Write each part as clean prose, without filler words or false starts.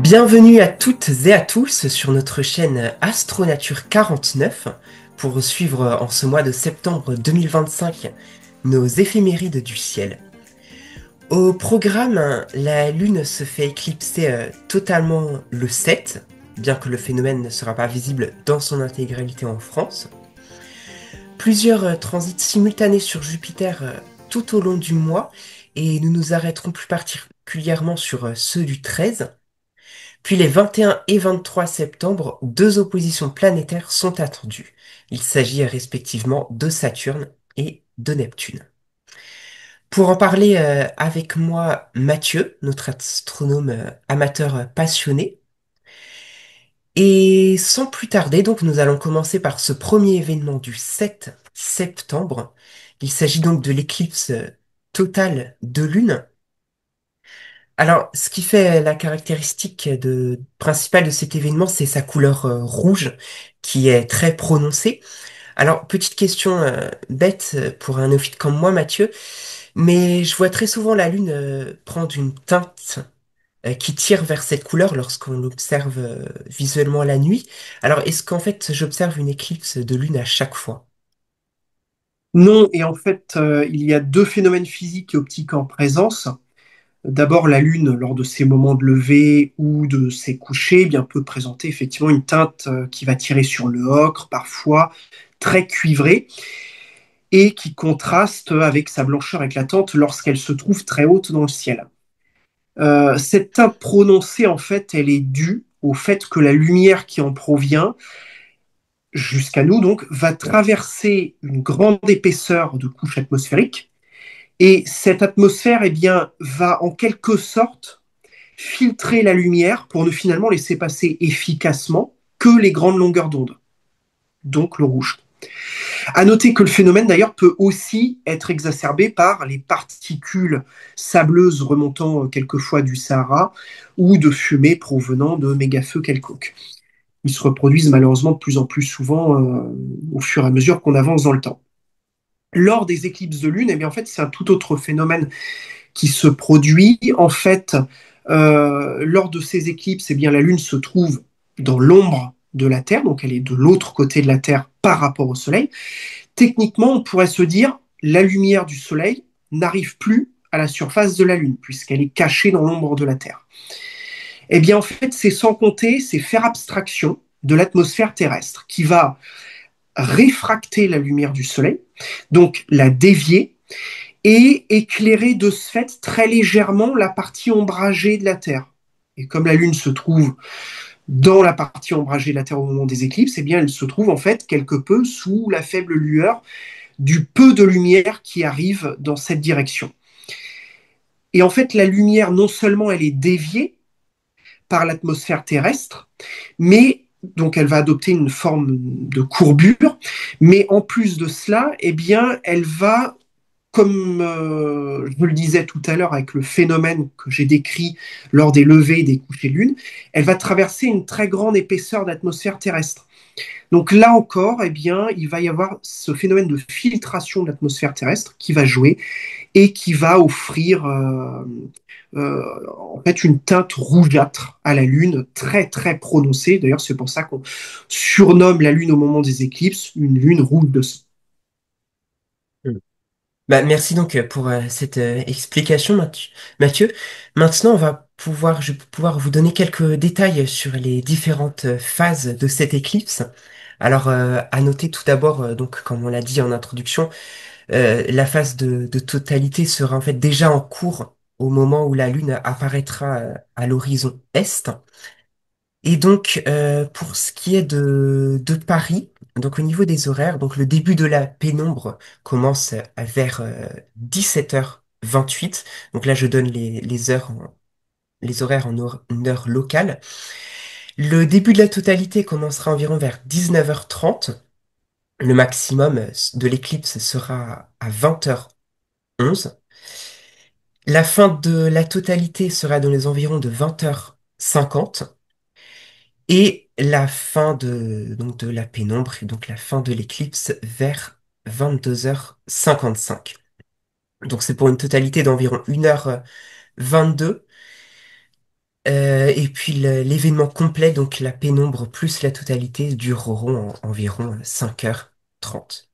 Bienvenue à toutes et à tous sur notre chaîne Astronature 49 pour suivre en ce mois de septembre 2025 nos éphémérides du ciel. Au programme, la Lune se fait éclipser totalement le 7, bien que le phénomène ne sera pas visible dans son intégralité en France. Plusieurs transits simultanés sur Jupiter tout au long du mois, et nous nous arrêterons plus particulièrement sur ceux du 13. Puis les 21 et 23 septembre, deux oppositions planétaires sont attendues. Il s'agit respectivement de Saturne et de Neptune. Pour en parler avec moi, Mathieu, notre astronome amateur passionné. Et sans plus tarder, donc nous allons commencer par ce premier événement du 7 septembre. Il s'agit donc de l'éclipse totale de Lune. Alors, ce qui fait la caractéristique principale de cet événement, c'est sa couleur rouge, qui est très prononcée. Alors, petite question bête pour un néophyte comme moi, Mathieu, mais je vois très souvent la Lune prendre une teinte qui tire vers cette couleur lorsqu'on l'observe visuellement la nuit. Alors, est-ce qu'en fait, j'observe une éclipse de Lune à chaque fois? Non, et en fait, il y a deux phénomènes physiques et optiques en présence. D'abord, la Lune, lors de ses moments de lever ou de ses couchers, eh bien, peut présenter effectivement une teinte qui va tirer sur le ocre, parfois très cuivrée, et qui contraste avec sa blancheur éclatante lorsqu'elle se trouve très haute dans le ciel. Cette teinte prononcée, en fait, elle est due au fait que la lumière qui en provient jusqu'à nous, donc, va traverser une grande épaisseur de couche atmosphérique. Et cette atmosphère, eh bien, va en quelque sorte filtrer la lumière pour ne finalement laisser passer efficacement que les grandes longueurs d'onde, donc le rouge. À noter que le phénomène d'ailleurs peut aussi être exacerbé par les particules sableuses remontant quelquefois du Sahara ou de fumée provenant de méga-feux quelconques. Ils se reproduisent malheureusement de plus en plus souvent au fur et à mesure qu'on avance dans le temps. Lors des éclipses de lune, eh bien, en fait, c'est un tout autre phénomène qui se produit. En fait, lors de ces éclipses, eh bien, la Lune se trouve dans l'ombre de la Terre, donc elle est de l'autre côté de la Terre par rapport au Soleil. Techniquement, on pourrait se dire la lumière du Soleil n'arrive plus à la surface de la Lune, puisqu'elle est cachée dans l'ombre de la Terre. Eh bien, en fait, c'est sans compter, c'est faire abstraction de l'atmosphère terrestre, qui va réfracter la lumière du Soleil, donc la dévier, et éclairer de ce fait très légèrement la partie ombragée de la Terre. Et comme la Lune se trouve dans la partie ombragée de la Terre au moment des éclipses, eh bien, elle se trouve en fait quelque peu sous la faible lueur du peu de lumière qui arrive dans cette direction. Et en fait, la lumière, non seulement elle est déviée par l'atmosphère terrestre, mais donc elle va adopter une forme de courbure, mais en plus de cela, eh bien, elle va comme je le disais tout à l'heure avec le phénomène que j'ai décrit lors des levées et des couchers de lune, elle va traverser une très grande épaisseur d'atmosphère terrestre. Donc là encore, eh bien, il va y avoir ce phénomène de filtration de l'atmosphère terrestre qui va jouer et qui va offrir en fait une teinte rougeâtre à la Lune très très prononcée. D'ailleurs, c'est pour ça qu'on surnomme la Lune au moment des éclipses une Lune rouge de sang. Bah, merci donc pour cette explication, Mathieu. Maintenant, je vais pouvoir vous donner quelques détails sur les différentes phases de cette éclipse. Alors, à noter tout d'abord, donc, comme on l'a dit en introduction, la phase de totalité sera en fait déjà en cours au moment où la Lune apparaîtra à l'horizon est. Et donc, pour ce qui est de Paris, donc au niveau des horaires, donc le début de la pénombre commence vers 17h28. Donc là, je donne les heures, les horaires en heure locale. Le début de la totalité commencera environ vers 19h30. Le maximum de l'éclipse sera à 20h11. La fin de la totalité sera dans les environs de 20h50. Et la fin donc de la pénombre, et donc la fin de l'éclipse vers 22h55. Donc c'est pour une totalité d'environ 1h22. Et puis l'événement complet, donc la pénombre plus la totalité, dureront environ 5h30.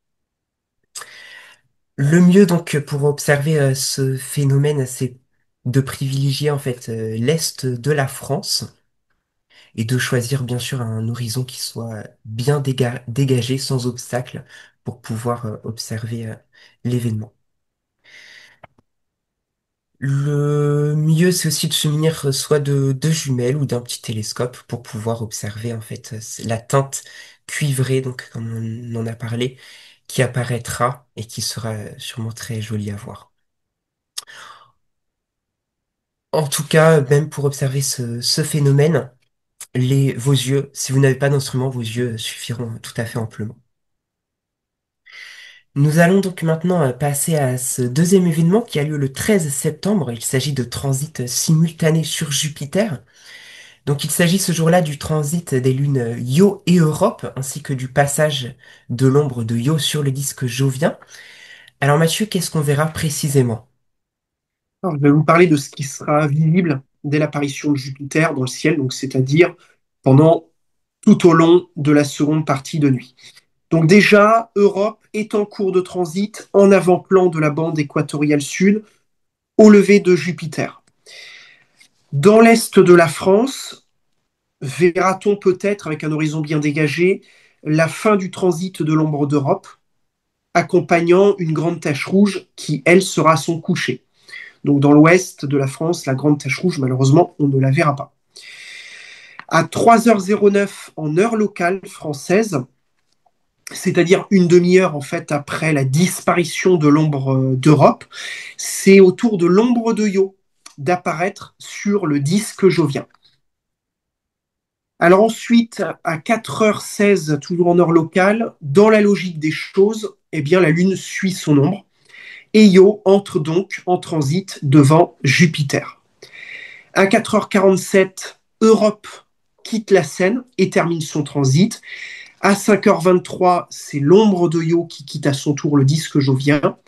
Le mieux donc pour observer ce phénomène, c'est de privilégier en fait l'est de la France et de choisir bien sûr un horizon qui soit bien dégagé, sans obstacle, pour pouvoir observer l'événement. Le mieux, c'est aussi de se munir soit de jumelles ou d'un petit télescope pour pouvoir observer en fait la teinte cuivrée, donc comme on en a parlé, qui apparaîtra et qui sera sûrement très jolie à voir. En tout cas, même pour observer ce phénomène, vos yeux, si vous n'avez pas d'instrument, vos yeux suffiront tout à fait amplement. Nous allons donc maintenant passer à ce deuxième événement qui a lieu le 13 septembre. Il s'agit de transit simultané sur Jupiter. Donc il s'agit ce jour-là du transit des lunes Io et Europe, ainsi que du passage de l'ombre de Io sur le disque jovien. Alors Mathieu, qu'est-ce qu'on verra précisément? Alors, je vais vous parler de ce qui sera visible dès l'apparition de Jupiter dans le ciel, donc c'est-à-dire pendant tout au long de la seconde partie de nuit. Donc déjà, Europe est en cours de transit en avant-plan de la bande équatoriale sud au lever de Jupiter. Dans l'est de la France, verra-t-on peut-être, avec un horizon bien dégagé, la fin du transit de l'ombre d'Europe, accompagnant une grande tache rouge qui, elle, sera à son coucher. Donc dans l'ouest de la France, la grande tache rouge, malheureusement, on ne la verra pas. À 3h09 en heure locale française, c'est-à-dire une demi-heure en fait après la disparition de l'ombre d'Europe, c'est au tour de l'ombre de Io d'apparaître sur le disque jovien. Alors ensuite, à 4h16, toujours en heure locale, dans la logique des choses, eh bien la Lune suit son ombre et Io entre donc en transit devant Jupiter. À 4h47, Europe quitte la scène et termine son transit. À 5h23, c'est l'ombre de Io qui quitte à son tour le disque jovien.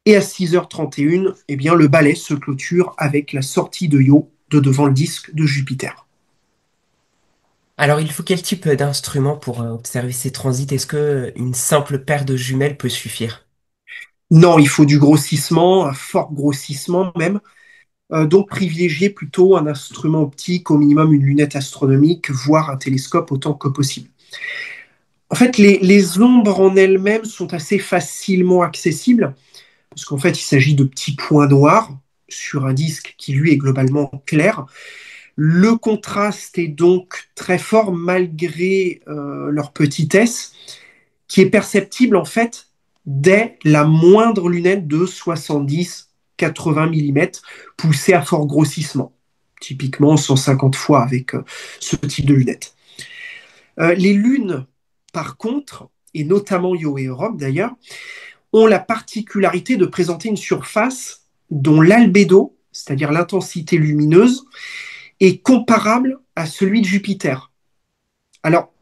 Et à 6h31, eh bien, le ballet se clôture avec la sortie de Io de devant le disque de Jupiter. Alors il faut quel type d'instrument pour observer ces transits? Est-ce que une simple paire de jumelles peut suffire? Non, il faut du grossissement, un fort grossissement même. Donc privilégier plutôt un instrument optique, au minimum une lunette astronomique, voire un télescope autant que possible. En fait, les ombres en elles-mêmes sont assez facilement accessibles, parce qu'en fait, il s'agit de petits points noirs sur un disque qui, lui, est globalement clair. Le contraste est donc très fort malgré leur petitesse, qui est perceptible en fait dès la moindre lunette de 70-80 mm poussée à fort grossissement, typiquement 150 fois avec ce type de lunettes. Les lunes, par contre, et notamment Io et Europe d'ailleurs, ont la particularité de présenter une surface dont l'albédo, c'est-à-dire l'intensité lumineuse, est comparable à celui de Jupiter. Alors,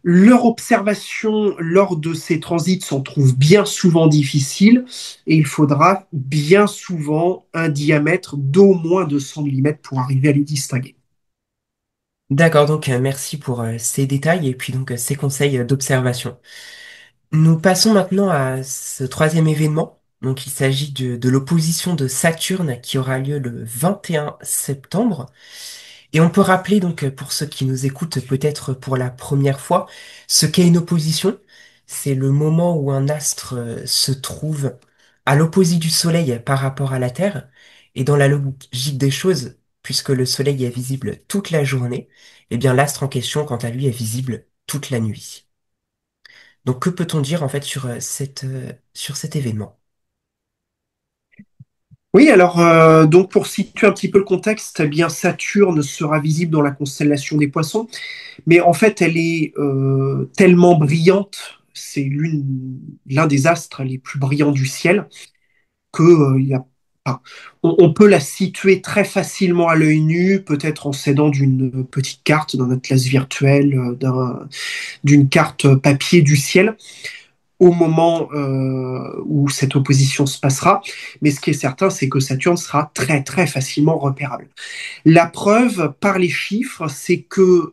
leur observation lors de ces transits s'en trouve bien souvent difficile et il faudra bien souvent un diamètre d'au moins 200 mm pour arriver à les distinguer. D'accord, donc merci pour ces détails et puis donc ces conseils d'observation. Nous passons maintenant à ce troisième événement. Donc il s'agit de l'opposition de Saturne qui aura lieu le 21 septembre. Et on peut rappeler donc pour ceux qui nous écoutent peut-être pour la première fois, ce qu'est une opposition. C'est le moment où un astre se trouve à l'opposé du Soleil par rapport à la Terre. Et dans la logique des choses, puisque le Soleil est visible toute la journée, eh bien l'astre en question, quant à lui, est visible toute la nuit. Donc que peut-on dire en fait sur sur cet événement? Oui, alors donc pour situer un petit peu le contexte, eh bien Saturne sera visible dans la constellation des Poissons, mais en fait elle est tellement brillante, c'est l'un des astres les plus brillants du ciel, que y a, enfin, on peut la situer très facilement à l'œil nu, peut-être en s'aidant d'une petite carte, d'un atlas virtuel, d'une carte papier du ciel. au moment où cette opposition se passera, mais ce qui est certain, c'est que Saturne sera très très facilement repérable. La preuve par les chiffres, c'est que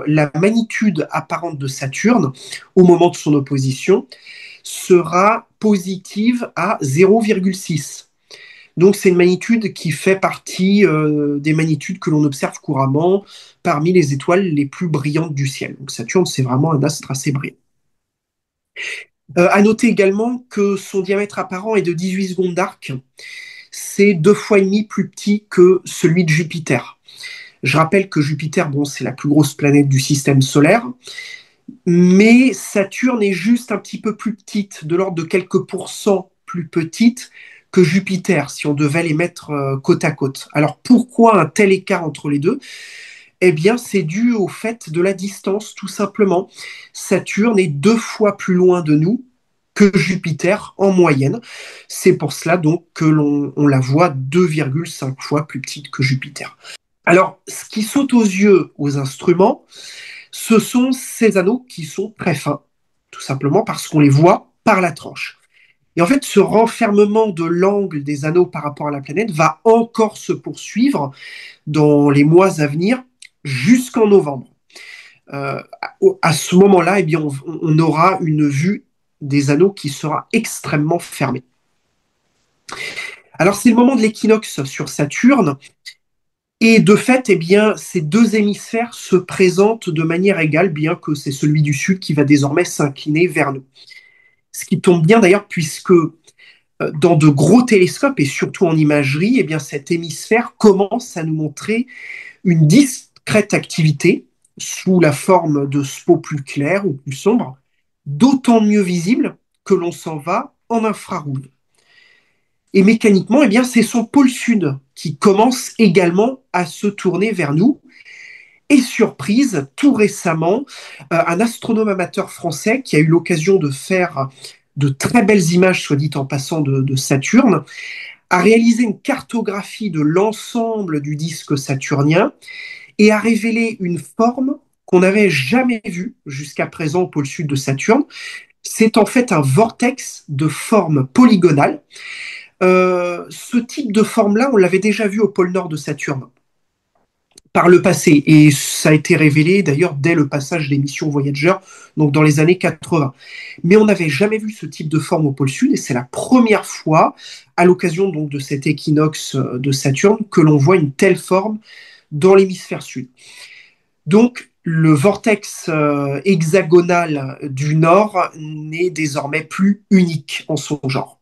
la magnitude apparente de Saturne au moment de son opposition sera positive à 0,6. Donc c'est une magnitude qui fait partie des magnitudes que l'on observe couramment parmi les étoiles les plus brillantes du ciel. Donc Saturne, c'est vraiment un astre assez brillant. À noter également que son diamètre apparent est de 18 secondes d'arc. C'est 2 fois et demi plus petit que celui de Jupiter. Je rappelle que Jupiter, bon, c'est la plus grosse planète du système solaire, mais Saturne est juste un petit peu plus petite, de l'ordre de quelques pourcents plus petite que Jupiter, si on devait les mettre côte à côte. Alors pourquoi un tel écart entre les deux? Eh bien, c'est dû au fait de la distance, tout simplement. Saturne est 2 fois plus loin de nous que Jupiter en moyenne. C'est pour cela donc que l'on la voit 2,5 fois plus petite que Jupiter. Alors, ce qui saute aux yeux aux instruments, ce sont ces anneaux qui sont très fins, tout simplement parce qu'on les voit par la tranche. Et en fait, ce renfermement de l'angle des anneaux par rapport à la planète va encore se poursuivre dans les mois à venir jusqu'en novembre. Euh, à ce moment-là, eh bien, on aura une vue des anneaux qui sera extrêmement fermée. Alors, c'est le moment de l'équinoxe sur Saturne. Et de fait, eh bien, ces deux hémisphères se présentent de manière égale, bien que c'est celui du Sud qui va désormais s'incliner vers nous. Ce qui tombe bien d'ailleurs, puisque dans de gros télescopes et surtout en imagerie, eh bien, cet hémisphère commence à nous montrer une discrète activité sous la forme de spots plus clairs ou plus sombres, d'autant mieux visible que l'on s'en va en infrarouge. Et mécaniquement, eh bien, c'est son pôle sud qui commence également à se tourner vers nous. Et surprise, tout récemment, un astronome amateur français qui a eu l'occasion de faire de très belles images, soit dit en passant, de Saturne, a réalisé une cartographie de l'ensemble du disque saturnien et a révélé une forme qu'on n'avait jamais vue jusqu'à présent au pôle sud de Saturne. C'est en fait un vortex de forme polygonale. Ce type de forme-là, on l'avait déjà vu au pôle nord de Saturne par le passé, et ça a été révélé d'ailleurs dès le passage des missions Voyager, donc dans les années 80. Mais on n'avait jamais vu ce type de forme au pôle sud, et c'est la première fois, à l'occasion donc de cet équinoxe de Saturne, que l'on voit une telle forme dans l'hémisphère sud. Donc, le vortex hexagonal du Nord n'est désormais plus unique en son genre.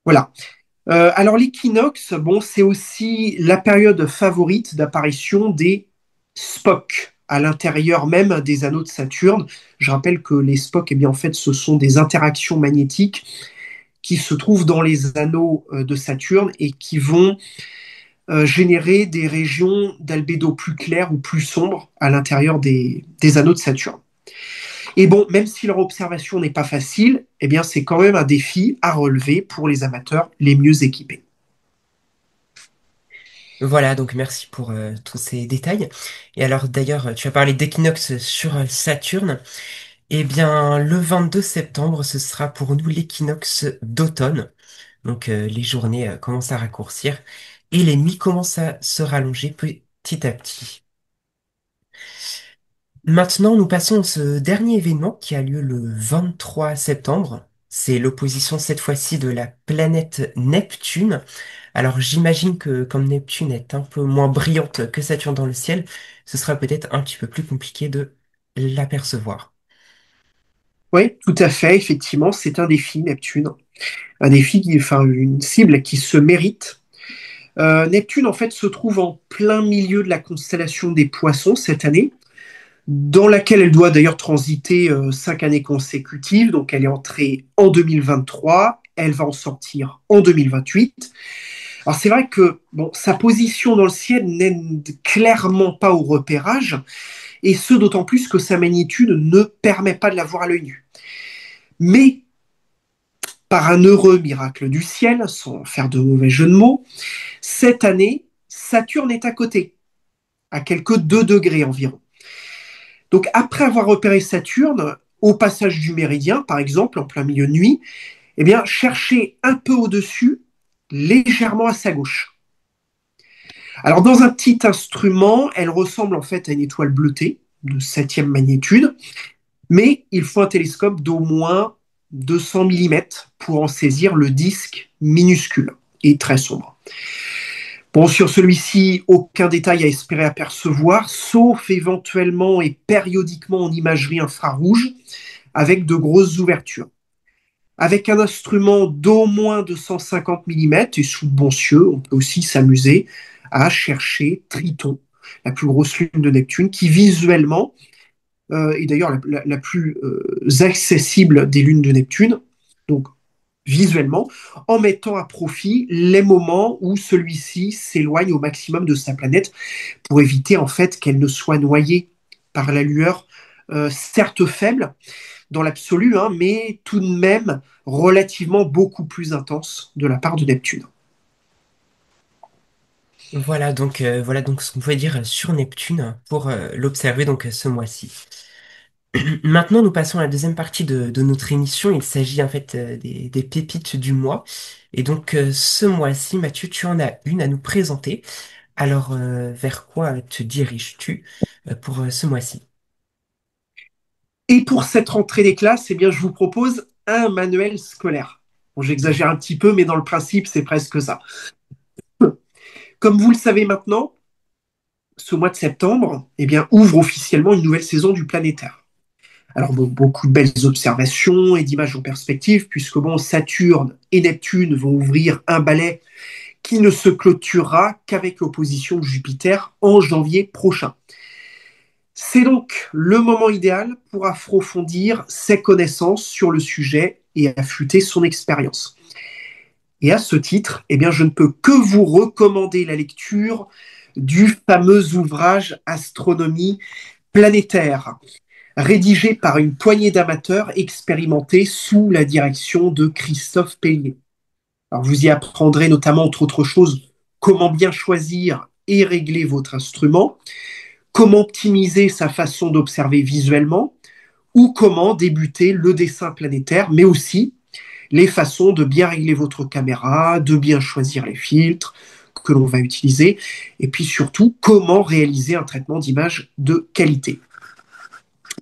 Voilà. Alors l'équinoxe, bon, c'est aussi la période favorite d'apparition des Spock à l'intérieur même des anneaux de Saturne. Je rappelle que les Spock, eh bien, en fait, ce sont des interactions magnétiques qui se trouvent dans les anneaux de Saturne et qui vont générer des régions d'albédo plus claires ou plus sombres à l'intérieur des anneaux de Saturne. Et bon, même si leur observation n'est pas facile, eh bien, c'est quand même un défi à relever pour les amateurs les mieux équipés. Voilà, donc merci pour tous ces détails. Et alors d'ailleurs, tu as parlé d'équinoxe sur Saturne. Eh bien, le 22 septembre, ce sera pour nous l'équinoxe d'automne. Donc les journées commencent à raccourcir et les nuits commencent à se rallonger petit à petit. Maintenant, nous passons à ce dernier événement qui a lieu le 23 septembre. C'est l'opposition cette fois-ci de la planète Neptune. Alors j'imagine que comme Neptune est un peu moins brillante que Saturne dans le ciel, ce sera peut-être un petit peu plus compliqué de l'apercevoir. Oui, tout à fait, effectivement, c'est un défi, Neptune. Un défi, enfin, une cible qui se mérite. Neptune, en fait, se trouve en plein milieu de la constellation des Poissons cette année, dans laquelle elle doit d'ailleurs transiter 5 années consécutives. Donc, elle est entrée en 2023, elle va en sortir en 2028. Alors, c'est vrai que bon, sa position dans le ciel n'aide clairement pas au repérage, et ce d'autant plus que sa magnitude ne permet pas de la voir à l'œil nu. Mais par un heureux miracle du ciel, sans faire de mauvais jeu de mots, cette année, Saturne est à côté, à quelques 2 degrés environ. Donc après avoir repéré Saturne, au passage du méridien, par exemple, en plein milieu de nuit, eh bien, cherchez un peu au-dessus, légèrement à sa gauche. Alors, dans un petit instrument, elle ressemble en fait à une étoile bleutée de septième magnitude, mais il faut un télescope d'au moins 200 mm pour en saisir le disque minuscule et très sombre. Bon, sur celui-ci, aucun détail à espérer apercevoir, sauf éventuellement et périodiquement en imagerie infrarouge, avec de grosses ouvertures. Avec un instrument d'au moins 250 mm et sous bon cieux, on peut aussi s'amuser à chercher Triton, la plus grosse lune de Neptune, qui visuellement est d'ailleurs la plus accessible des lunes de Neptune. Donc visuellement, en mettant à profit les moments où celui-ci s'éloigne au maximum de sa planète pour éviter en fait qu'elle ne soit noyée par la lueur, certes faible dans l'absolu, hein, mais tout de même relativement beaucoup plus intense de la part de Neptune. Voilà donc ce qu'on pouvait dire sur Neptune pour l'observer donc ce mois-ci. Maintenant, nous passons à la deuxième partie de notre émission. Il s'agit en fait des pépites du mois. Et donc ce mois-ci, Mathieu, tu en as une à nous présenter. Alors, vers quoi te diriges-tu pour ce mois-ci? Et pour cette rentrée des classes, eh bien, je vous propose un manuel scolaire. Bon, j'exagère un petit peu, mais dans le principe, c'est presque ça. Comme vous le savez maintenant, ce mois de septembre eh bien, ouvre officiellement une nouvelle saison du planétaire. Alors, bon, beaucoup de belles observations et d'images en perspective, puisque bon, Saturne et Neptune vont ouvrir un balai qui ne se clôturera qu'avec l'opposition de Jupiter en janvier prochain. C'est donc le moment idéal pour approfondir ses connaissances sur le sujet et affûter son expérience. Et à ce titre, eh bien, je ne peux que vous recommander la lecture du fameux ouvrage Astronomie planétaire, rédigé par une poignée d'amateurs expérimentés sous la direction de Christophe Pellier. Alors, vous y apprendrez notamment, entre autres choses, comment bien choisir et régler votre instrument, comment optimiser sa façon d'observer visuellement, ou comment débuter le dessin planétaire, mais aussi les façons de bien régler votre caméra, de bien choisir les filtres que l'on va utiliser, et puis surtout comment réaliser un traitement d'image de qualité.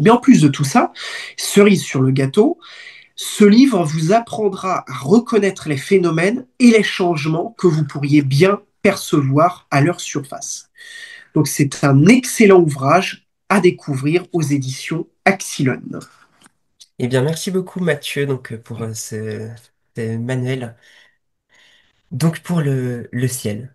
Mais en plus de tout ça, cerise sur le gâteau, ce livre vous apprendra à reconnaître les phénomènes et les changements que vous pourriez bien percevoir à leur surface. Donc c'est un excellent ouvrage à découvrir aux éditions Axilon. Eh bien, merci beaucoup, Mathieu, donc pour ce manuel. Donc pour le ciel.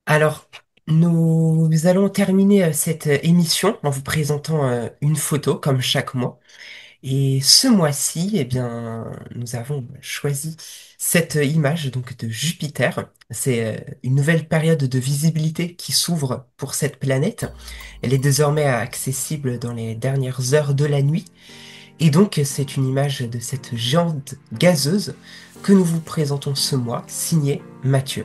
Alors, nous allons terminer cette émission en vous présentant une photo comme chaque mois. Et ce mois-ci, eh bien, nous avons choisi cette image donc de Jupiter. C'est une nouvelle période de visibilité qui s'ouvre pour cette planète. Elle est désormais accessible dans les dernières heures de la nuit. Et donc, c'est une image de cette géante gazeuse que nous vous présentons ce mois, signée Mathieu.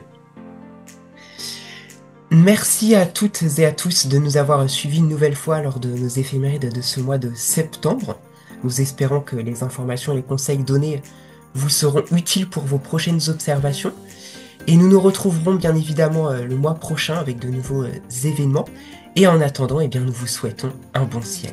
Merci à toutes et à tous de nous avoir suivis une nouvelle fois lors de nos éphémérides de ce mois de septembre. Nous espérons que les informations et les conseils donnés vous seront utiles pour vos prochaines observations. Et nous nous retrouverons bien évidemment le mois prochain avec de nouveaux événements. Et en attendant, eh bien, nous vous souhaitons un bon ciel.